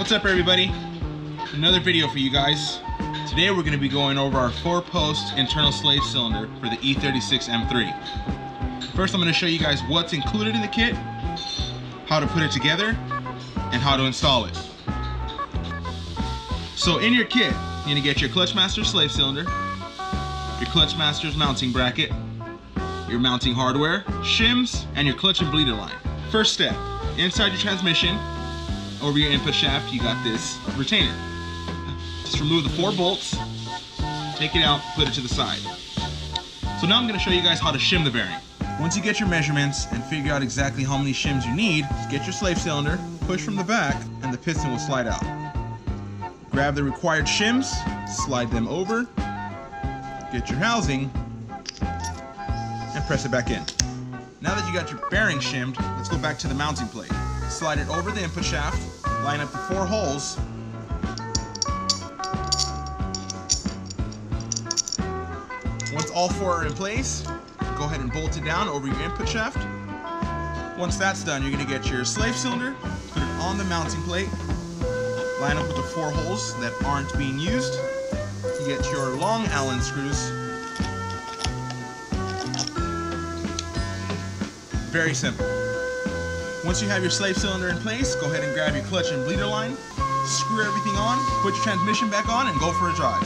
What's up everybody? Another video for you guys. Today we're going to be going over our 4-post internal slave cylinder for the E36 M3. First I'm going to show you guys what's included in the kit, how to put it together, and how to install it. So in your kit, you're going to get your Clutchmaster slave cylinder, your Clutchmaster's mounting bracket, your mounting hardware, shims, and your clutch and bleeder line. First step, inside your transmission, over your input shaft, you got this retainer. Just remove the 4 bolts, take it out, put it to the side. So now I'm going to show you guys how to shim the bearing. Once you get your measurements and figure out exactly how many shims you need, get your slave cylinder, push from the back, and the piston will slide out. Grab the required shims, slide them over, get your housing, and press it back in. Now that you got your bearing shimmed, let's go back to the mounting plate. Slide it over the input shaft, line up the 4 holes, once all 4 are in place, go ahead and bolt it down over your input shaft. Once that's done, you're going to get your slave cylinder, put it on the mounting plate, line up with the 4 holes that aren't being used. You get your long Allen screws. Very simple. Once you have your slave cylinder in place, go ahead and grab your clutch and bleeder line, screw everything on, put your transmission back on, and go for a drive.